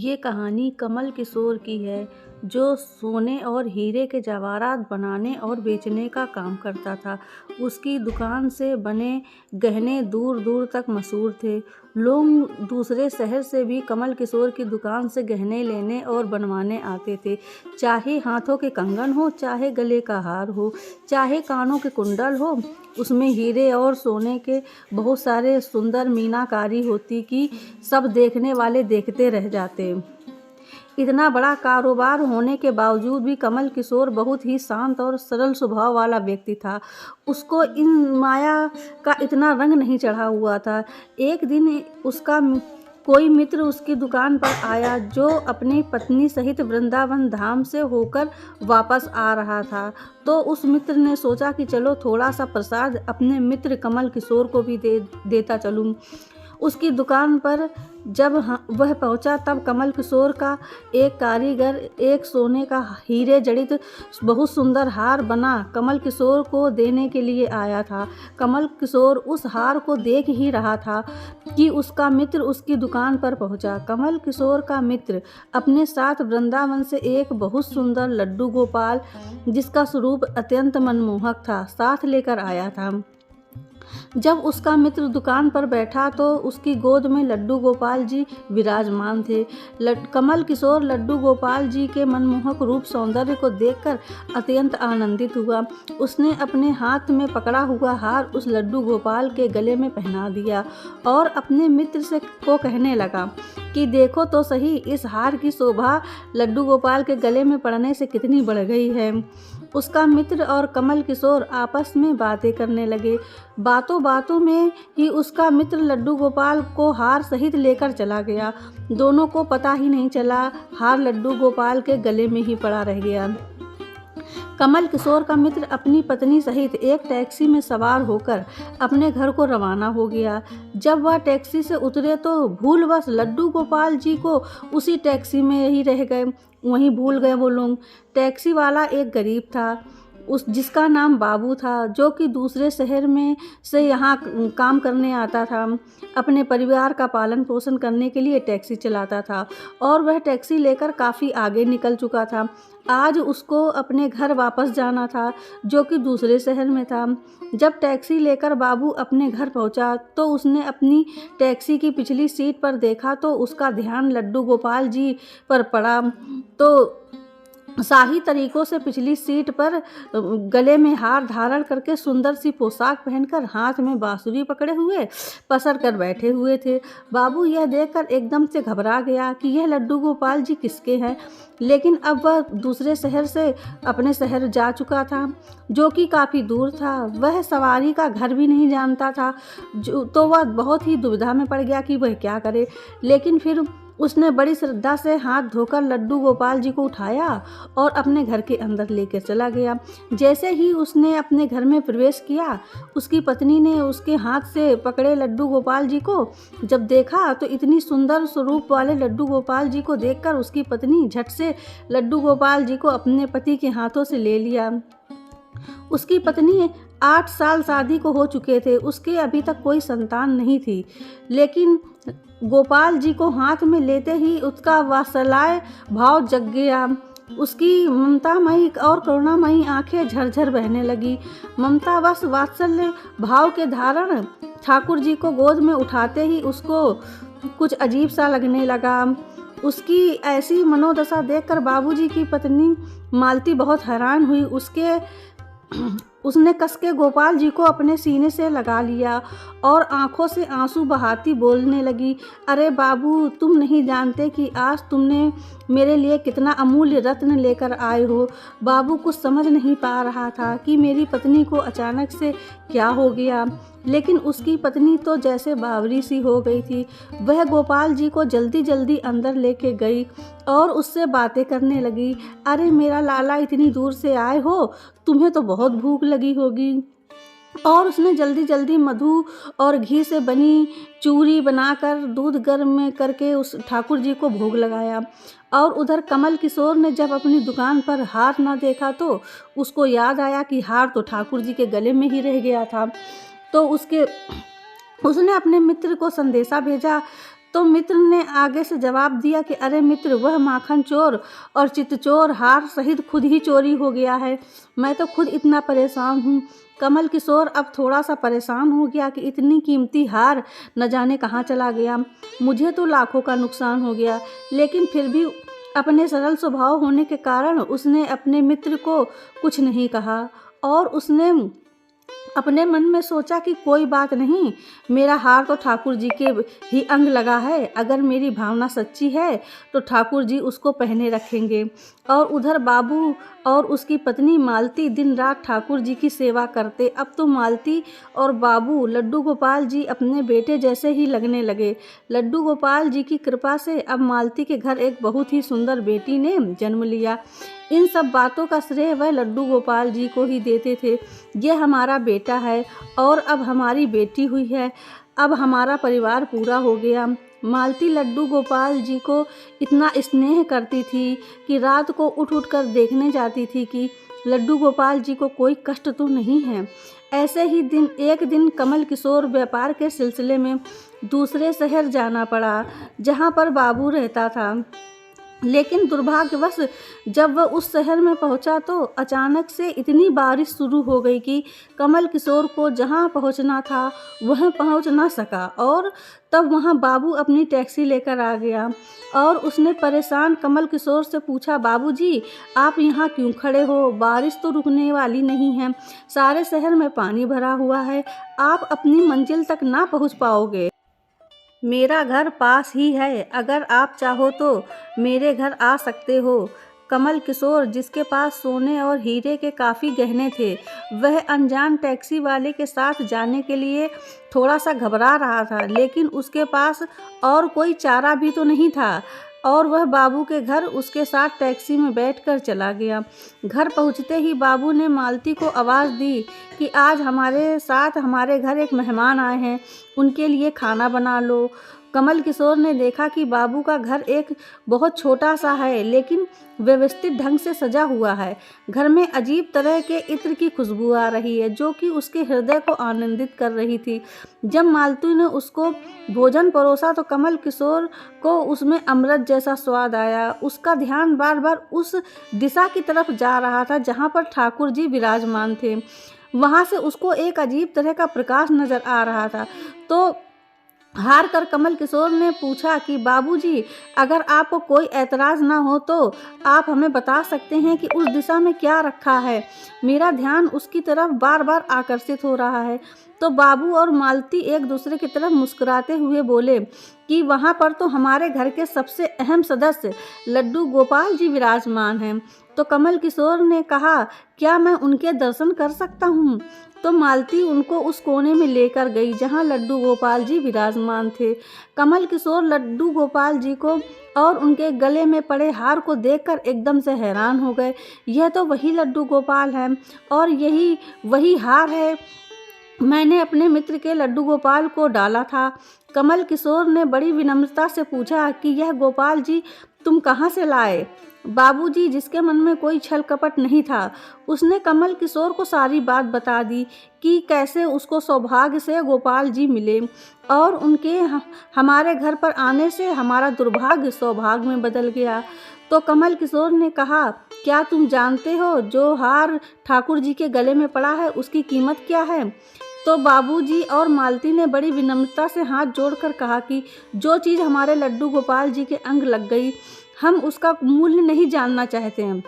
ये कहानी कमल किशोर की है, जो सोने और हीरे के जवाहरात बनाने और बेचने का काम करता था। उसकी दुकान से बने गहने दूर दूर तक मशहूर थे। लोग दूसरे शहर से भी कमल किशोर की दुकान से गहने लेने और बनवाने आते थे। चाहे हाथों के कंगन हो, चाहे गले का हार हो, चाहे कानों के कुंडल हो, उसमें हीरे और सोने के बहुत सारे सुंदर मीनाकारी होती कि सब देखने वाले देखते रह जाते। इतना बड़ा कारोबार होने के बावजूद भी कमल किशोर बहुत ही शांत और सरल स्वभाव वाला व्यक्ति था। उसको इन माया का इतना रंग नहीं चढ़ा हुआ था। एक दिन उसका कोई मित्र उसकी दुकान पर आया, जो अपनी पत्नी सहित वृंदावन धाम से होकर वापस आ रहा था। तो उस मित्र ने सोचा कि चलो थोड़ा सा प्रसाद अपने मित्र कमल किशोर को भी देता चलूं। उसकी दुकान पर जब वह पहुंचा, तब कमल किशोर का एक कारीगर एक सोने का हीरे जड़ित बहुत सुंदर हार बना कमल किशोर को देने के लिए आया था। कमल किशोर उस हार को देख ही रहा था कि उसका मित्र उसकी दुकान पर पहुंचा। कमल किशोर का मित्र अपने साथ वृंदावन से एक बहुत सुंदर लड्डू गोपाल, जिसका स्वरूप अत्यंत मनमोहक था, साथ लेकर आया था। जब उसका मित्र दुकान पर बैठा तो उसकी गोद में लड्डू गोपाल जी विराजमान थे। कमल किशोर लड्डू गोपाल जी के मनमोहक रूप सौंदर्य को देखकर अत्यंत आनंदित हुआ। उसने अपने हाथ में पकड़ा हुआ हार उस लड्डू गोपाल के गले में पहना दिया और अपने मित्र से को कहने लगा कि देखो तो सही, इस हार की शोभा लड्डू गोपाल के गले में पड़ने से कितनी बढ़ गई है। उसका मित्र और कमल किशोर आपस में बातें करने लगे। बातों बातों में ही उसका मित्र लड्डू गोपाल को हार सहित लेकर चला गया। दोनों को पता ही नहीं चला, हार लड्डू गोपाल के गले में ही पड़ा रह गया। कमल किशोर का मित्र अपनी पत्नी सहित एक टैक्सी में सवार होकर अपने घर को रवाना हो गया। जब वह टैक्सी से उतरे तो भूलवश लड्डू गोपाल जी को उसी टैक्सी में ही रह गए, वहीं भूल गए वो लोग। टैक्सी वाला एक गरीब था, जिसका नाम बाबू था, जो कि दूसरे शहर में से यहाँ काम करने आता था। अपने परिवार का पालन पोषण करने के लिए टैक्सी चलाता था और वह टैक्सी लेकर काफ़ी आगे निकल चुका था। आज उसको अपने घर वापस जाना था, जो कि दूसरे शहर में था। जब टैक्सी लेकर बाबू अपने घर पहुंचा तो उसने अपनी टैक्सी की पिछली सीट पर देखा तो उसका ध्यान लड्डू गोपाल जी पर पड़ा। तो शाही तरीकों से पिछली सीट पर गले में हार धारण करके सुंदर सी पोशाक पहनकर हाथ में बांसुरी पकड़े हुए पसर कर बैठे हुए थे। बाबू यह देखकर एकदम से घबरा गया कि यह लड्डू गोपाल जी किसके हैं। लेकिन अब वह दूसरे शहर से अपने शहर जा चुका था, जो कि काफ़ी दूर था। वह सवारी का घर भी नहीं जानता था, तो वह बहुत ही दुविधा में पड़ गया कि वह क्या करे। लेकिन फिर उसने बड़ी श्रद्धा से हाथ धोकर लड्डू गोपाल जी को उठाया और अपने घर के अंदर लेकर चला गया। जैसे ही उसने अपने घर में प्रवेश किया, उसकी पत्नी ने उसके हाथ से पकड़े लड्डू गोपाल जी को जब देखा तो इतनी सुंदर स्वरूप वाले लड्डू गोपाल जी को देखकर उसकी पत्नी झट से लड्डू गोपाल जी को अपने पति के हाथों से ले लिया। उसकी पत्नी 8 साल शादी को हो चुके थे, उसके अभी तक कोई संतान नहीं थी। लेकिन गोपाल जी को हाथ में लेते ही उसका वात्सल्य भाव जग गया। उसकी ममतामयी और करुणामयी आंखें झरझर बहने लगी। ममतावश वात्सल्य भाव के धारण ठाकुर जी को गोद में उठाते ही उसको कुछ अजीब सा लगने लगा। उसकी ऐसी मनोदशा देखकर बाबूजी की पत्नी मालती बहुत हैरान हुई। उसने कस के गोपाल जी को अपने सीने से लगा लिया और आंखों से आंसू बहाती बोलने लगी, अरे बाबू, तुम नहीं जानते कि आज तुमने मेरे लिए कितना अमूल्य रत्न लेकर आए हो। बाबू कुछ समझ नहीं पा रहा था कि मेरी पत्नी को अचानक से क्या हो गया, लेकिन उसकी पत्नी तो जैसे बावरी सी हो गई थी। वह गोपाल जी को जल्दी जल्दी अंदर लेके गई और उससे बातें करने लगी। अरे मेरा लाला, इतनी दूर से आए हो, तुम्हें तो बहुत भूख लगी होगी। और उसने जल्दी जल्दी मधु और घी से बनी चूरी बनाकर दूध गर्म करके उस ठाकुर जी को भोग लगाया। और उधर कमल किशोर ने जब अपनी दुकान पर हार न देखा तो उसको याद आया कि हार तो ठाकुर जी के गले में ही रह गया था। तो उसने अपने मित्र को संदेशा भेजा तो मित्र ने आगे से जवाब दिया कि अरे मित्र, वह माखन चोर और चितचोर हार सहित खुद ही चोरी हो गया है। मैं तो खुद इतना परेशान हूँ। कमल किशोर अब थोड़ा सा परेशान हो गया कि इतनी कीमती हार न जाने कहाँ चला गया। मुझे तो लाखों का नुकसान हो गया, लेकिन फिर भी अपने सरल स्वभाव होने के कारण उसने अपने मित्र को कुछ नहीं कहा और उसने अपने मन में सोचा कि कोई बात नहीं, मेरा हार तो ठाकुर जी के ही अंग लगा है। अगर मेरी भावना सच्ची है तो ठाकुर जी उसको पहने रखेंगे। और उधर बाबू और उसकी पत्नी मालती दिन रात ठाकुर जी की सेवा करते। अब तो मालती और बाबू लड्डू गोपाल जी अपने बेटे जैसे ही लगने लगे। लड्डू गोपाल जी की कृपा से अब मालती के घर एक बहुत ही सुंदर बेटी ने जन्म लिया। इन सब बातों का श्रेय वह लड्डू गोपाल जी को ही देते थे। ये हमारा बेटा है और अब हमारी बेटी हुई है। अब हमारा परिवार पूरा हो गया। मालती लड्डू गोपाल जी को इतना स्नेह करती थी कि रात को उठ उठ कर देखने जाती थी कि लड्डू गोपाल जी को कोई कष्ट तो नहीं है। ऐसे ही एक दिन कमल किशोर व्यापार के सिलसिले में दूसरे शहर जाना पड़ा जहाँ पर बाबू रहता था। लेकिन दुर्भाग्यवश जब वह उस शहर में पहुंचा तो अचानक से इतनी बारिश शुरू हो गई कि कमल किशोर को जहां पहुंचना था वह पहुंच ना सका। और तब वहां बाबू अपनी टैक्सी लेकर आ गया और उसने परेशान कमल किशोर से पूछा, बाबूजी आप यहाँ क्यों खड़े हो? बारिश तो रुकने वाली नहीं है, सारे शहर में पानी भरा हुआ है, आप अपनी मंजिल तक ना पहुँच पाओगे। मेरा घर पास ही है, अगर आप चाहो तो मेरे घर आ सकते हो। कमल किशोर, जिसके पास सोने और हीरे के काफ़ी गहने थे, वह अनजान टैक्सी वाले के साथ जाने के लिए थोड़ा सा घबरा रहा था, लेकिन उसके पास और कोई चारा भी तो नहीं था और वह बाबू के घर उसके साथ टैक्सी में बैठकर चला गया। घर पहुंचते ही बाबू ने मालती को आवाज़ दी कि आज हमारे साथ हमारे घर एक मेहमान आए हैं, उनके लिए खाना बना लो। कमल किशोर ने देखा कि बाबू का घर एक बहुत छोटा सा है, लेकिन व्यवस्थित ढंग से सजा हुआ है। घर में अजीब तरह के इत्र की खुशबू आ रही है जो कि उसके हृदय को आनंदित कर रही थी। जब मालती ने उसको भोजन परोसा तो कमल किशोर को उसमें अमृत जैसा स्वाद आया। उसका ध्यान बार बार उस दिशा की तरफ जा रहा था जहाँ पर ठाकुर जी विराजमान थे। वहाँ से उसको एक अजीब तरह का प्रकाश नजर आ रहा था। तो हार कर कमल किशोर ने पूछा कि बाबूजी, अगर आपको कोई ऐतराज़ ना हो तो आप हमें बता सकते हैं कि उस दिशा में क्या रखा है? मेरा ध्यान उसकी तरफ बार बार आकर्षित हो रहा है। तो बाबू और मालती एक दूसरे की तरफ मुस्कुराते हुए बोले कि वहाँ पर तो हमारे घर के सबसे अहम सदस्य लड्डू गोपाल जी विराजमान हैं। तो कमल किशोर ने कहा, क्या मैं उनके दर्शन कर सकता हूँ? तो मालती उनको उस कोने में लेकर गई जहाँ लड्डू गोपाल जी विराजमान थे। कमल किशोर लड्डू गोपाल जी को और उनके गले में पड़े हार को देखकर एकदम से हैरान हो गए। यह तो वही लड्डू गोपाल है और यही वही हार है, मैंने अपने मित्र के लड्डू गोपाल को डाला था। कमल किशोर ने बड़ी विनम्रता से पूछा कि यह गोपाल जी तुम कहाँ से लाए? बाबूजी, जिसके मन में कोई छल कपट नहीं था, उसने कमल किशोर को सारी बात बता दी कि कैसे उसको सौभाग्य से गोपाल जी मिले और उनके हमारे घर पर आने से हमारा दुर्भाग्य सौभाग्य में बदल गया। तो कमल किशोर ने कहा, क्या तुम जानते हो जो हार ठाकुर जी के गले में पड़ा है उसकी कीमत क्या है? तो बाबूजी और मालती ने बड़ी विनम्रता से हाथ जोड़कर कहा कि जो चीज़ हमारे लड्डू गोपाल जी के अंग लग गई, हम उसका मूल्य नहीं जानना चाहते हैं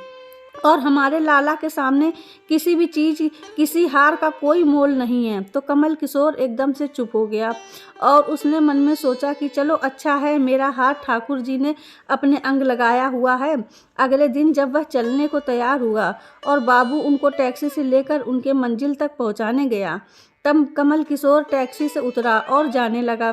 और हमारे लाला के सामने किसी भी चीज़, किसी हार का कोई मोल नहीं है। तो कमल किशोर एकदम से चुप हो गया और उसने मन में सोचा कि चलो अच्छा है, मेरा हार ठाकुर जी ने अपने अंग लगाया हुआ है। अगले दिन जब वह चलने को तैयार हुआ और बाबू उनको टैक्सी से लेकर उनके मंजिल तक पहुंचाने गया, तब कमल किशोर टैक्सी से उतरा और जाने लगा।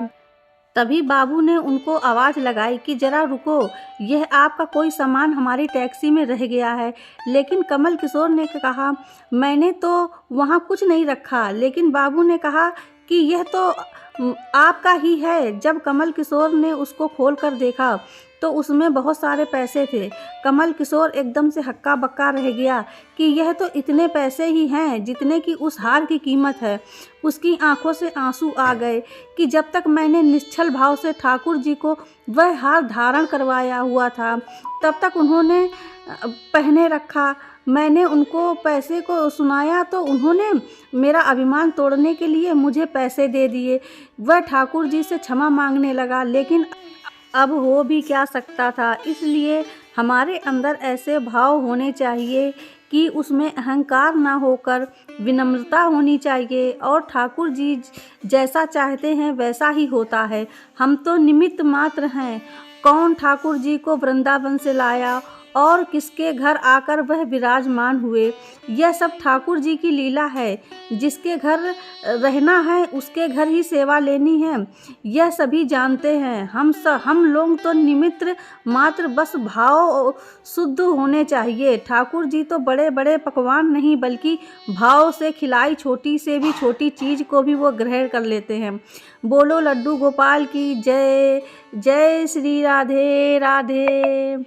तभी बाबू ने उनको आवाज़ लगाई कि ज़रा रुको, यह आपका कोई सामान हमारी टैक्सी में रह गया है। लेकिन कमल किशोर ने कहा, मैंने तो वहाँ कुछ नहीं रखा। लेकिन बाबू ने कहा कि यह तो आपका ही है। जब कमल किशोर ने उसको खोल कर देखा तो उसमें बहुत सारे पैसे थे। कमल किशोर एकदम से हक्का बक्का रह गया कि यह तो इतने पैसे ही हैं जितने की उस हार की कीमत है। उसकी आंखों से आंसू आ गए कि जब तक मैंने निश्चल भाव से ठाकुर जी को वह हार धारण करवाया हुआ था तब तक उन्होंने पहने रखा। मैंने उनको पैसे को सुनाया तो उन्होंने मेरा अभिमान तोड़ने के लिए मुझे पैसे दे दिए। वह ठाकुर जी से क्षमा मांगने लगा, लेकिन अब हो भी क्या सकता था। इसलिए हमारे अंदर ऐसे भाव होने चाहिए कि उसमें अहंकार ना होकर विनम्रता होनी चाहिए, और ठाकुर जी जैसा चाहते हैं वैसा ही होता है। हम तो निमित्त मात्र हैं। कौन ठाकुर जी को वृंदावन से लाया और किसके घर आकर वह विराजमान हुए, यह सब ठाकुर जी की लीला है। जिसके घर रहना है उसके घर ही सेवा लेनी है, यह सभी जानते हैं। हम लोग तो निमित्त मात्र, बस भाव शुद्ध होने चाहिए। ठाकुर जी तो बड़े बड़े पकवान नहीं बल्कि भाव से खिलाई छोटी से भी छोटी चीज़ को भी वो ग्रहण कर लेते हैं। बोलो लड्डू गोपाल की जय। जय श्री राधे राधे।